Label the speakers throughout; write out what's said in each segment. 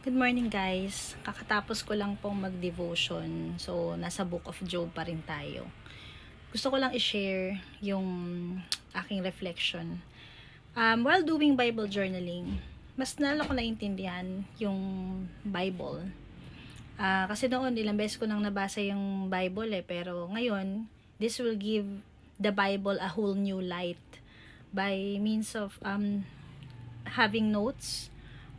Speaker 1: Good morning guys. Kakatapos ko lang pong mag-devotion. So, nasa Book of Job pa rin tayo. Gusto ko lang i-share yung aking reflection. While doing Bible journaling, mas lalo ko naintindihan yung Bible. Kasi noon, ilang beses ko nang nabasa yung Bible pero ngayon, this will give the Bible a whole new light by means of having notes.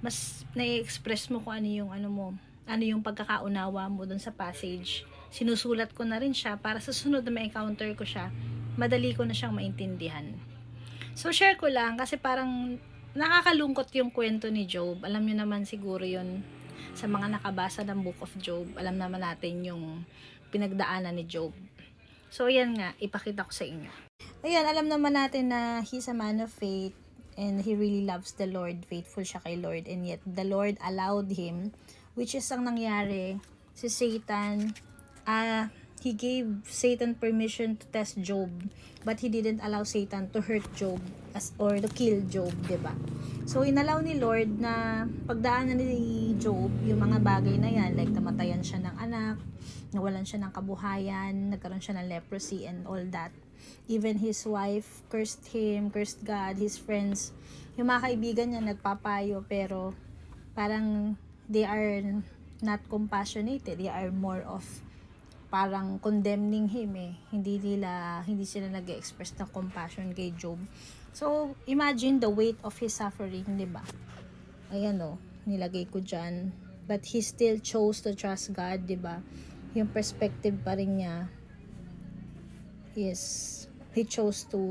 Speaker 1: Mas na-express mo kung ano yung pagkakaunawa mo dun sa passage. Sinusulat ko na rin siya para sa sunod na ma-encounter ko siya, madali ko na siyang maintindihan. So, share ko lang kasi parang nakakalungkot yung kwento ni Job. Alam niyo naman siguro yun sa mga nakabasa ng Book of Job. Alam naman natin yung pinagdaanan ni Job. So, ayan nga, ipakita ko sa inyo. Ayan, alam naman natin na he's a man of faith and he really loves the Lord. Faithful siya kay Lord, and yet the Lord allowed him, which is ang nangyari, si Satan, he gave Satan permission to test Job, but he didn't allow Satan to hurt Job or to kill Job, diba? So, inalaw ni Lord na pagdaanan ni Job yung mga bagay na yan, like namatayan siya ng anak, nawalan siya ng kabuhayan, nagkaroon siya ng leprosy and all that. Even his wife cursed him, cursed God, his friends. Yung mga kaibigan niya nagpapayo pero parang they are not compassionate. They are more of parang condemning him Hindi sila nag-express ng compassion kay Job. So, imagine the weight of his suffering, di ba? Ayan nilagay ko dyan. But he still chose to trust God, di ba? Yung perspective pa rin niya is he chose to,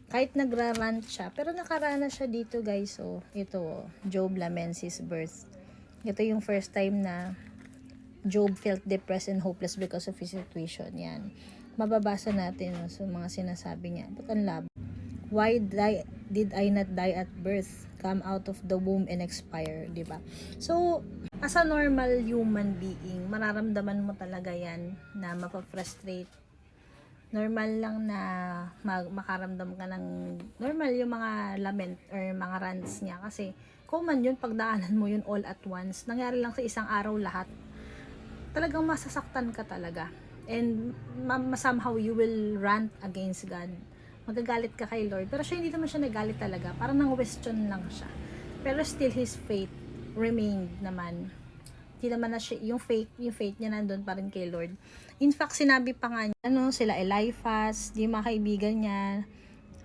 Speaker 1: kahit nagrarant siya, pero nakaranas siya dito guys. So, ito, Job laments his birth. Ito yung first time na Job felt depressed and hopeless because of his situation. Yan. Mababasa natin so mga sinasabi niya. But ang lab, why did I not die at birth? Come out of the womb and expire, di ba? So, as a normal human being, mararamdaman mo talaga yan na mapafrustrate. Normal lang na makaramdam ka ng normal yung mga lament or mga rants niya kasi common yun, pagdaanan mo yun all at once, nangyari lang sa isang araw lahat, talagang masasaktan ka talaga and somehow you will rant against God, magagalit ka kay Lord, pero siya hindi naman siya nagalit talaga, parang nang question lang siya, pero still his faith remained naman. Hindi naman na siya, yung faith niya nandun pa rin kay Lord. In fact, sinabi pa nga niya, sila Eliphaz, yung mga kaibigan niya,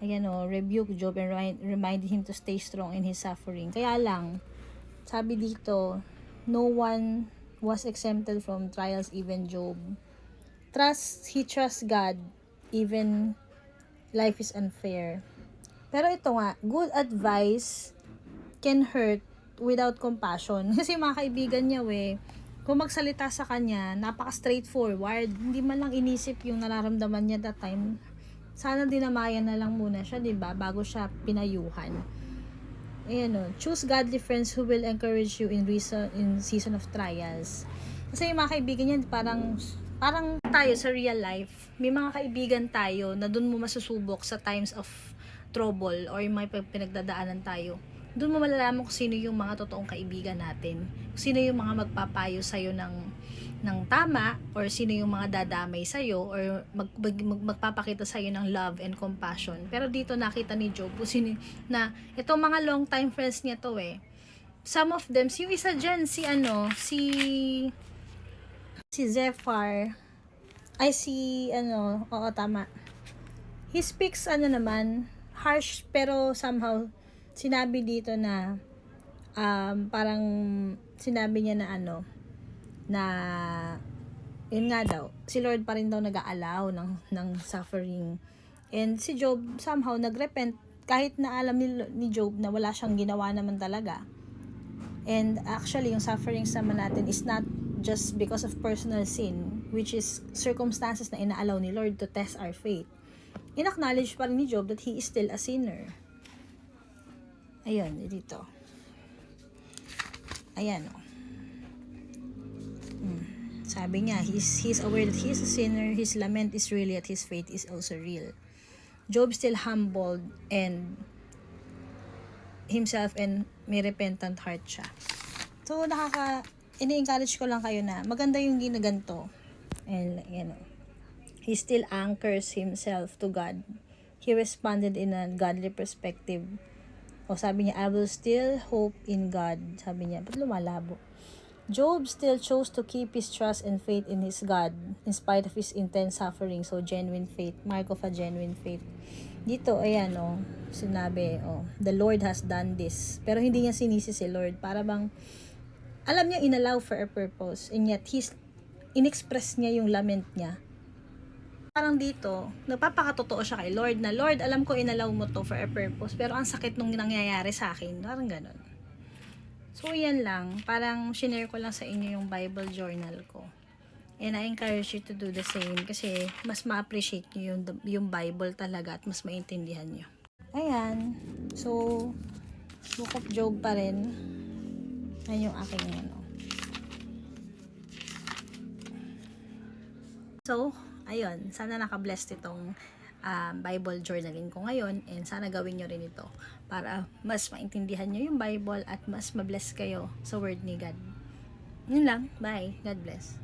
Speaker 1: ayan rebuke Job and remind him to stay strong in his suffering. Kaya lang, sabi dito, no one was exempted from trials, even Job. He trusts God, even life is unfair. Pero ito nga, good advice can hurt without compassion. Kasi mga kaibigan niya kung magsalita sa kanya, napaka-straightforward. Hindi man lang inisip yung nararamdaman niya that time. Sana dinamayan na lang muna siya, 'di ba? Bago siya pinayuhan. Ayan choose godly friends who will encourage you in season of trials. Kasi yung mga kaibigan niya parang tayo sa real life, may mga kaibigan tayo na doon mo masusubok sa times of trouble or may pinagdadaanan tayo. Doon mo malalaman kung sino yung mga totoong kaibigan natin. Kung sino yung mga magpapayo sa'yo ng tama, or sino yung mga dadamay sa'yo, or magpapakita sa'yo ng love and compassion. Pero dito nakita ni Job kung sino na itong mga long time friends niya to Some of them, yung isa dyan, si Zephyr, oo tama. He speaks naman, harsh, pero somehow, sinabi dito na, parang, sinabi niya na na, yun nga daw, si Lord pa rin daw nag-aalaw ng suffering. And si Job, somehow, nagrepent, kahit na alam ni Job na wala siyang ginawa naman talaga. And actually, yung sufferings naman natin is not just because of personal sin, which is circumstances na inaalaw ni Lord to test our faith. In-acknowledge pa rin ni Job that he is still a sinner. Ayun, dito. Ayan Sabi niya, he's aware that he's a sinner, his lament is real, yet his faith is also real. Job still humbled and himself and may repentant heart siya. So, ini-encourage ko lang kayo na maganda yung ginaganto. And, he still anchors himself to God. He responded in a godly perspective. O sabi niya, I will still hope in God. Sabi niya, ba't lumalabo? Job still chose to keep his trust and faith in his God in spite of his intense suffering. So, genuine faith. Mark of a genuine faith. Dito, ayan, sinabi, the Lord has done this. Pero hindi niya sinisi si Lord. Para bang, alam niya inallow for a purpose. And yet, inexpress niya yung lament niya. Parang dito, nagpapakatotoo siya kay Lord na, Lord, alam ko inallow mo to for a purpose. Pero ang sakit nung nangyayari sa akin. Parang ganun. So, yan lang. Parang shinare ko lang sa inyo yung Bible journal ko. And I encourage you to do the same kasi mas ma-appreciate nyo yung Bible talaga at mas maintindihan nyo. Ayan. So, Book of Job pa rin. Ayan yung aking So, ayun. Sana naka-bless itong Bible journaling ko ngayon and sana gawin nyo rin ito para mas maintindihan nyo yung Bible at mas mabless kayo sa word ni God. Yun lang. Bye. God bless.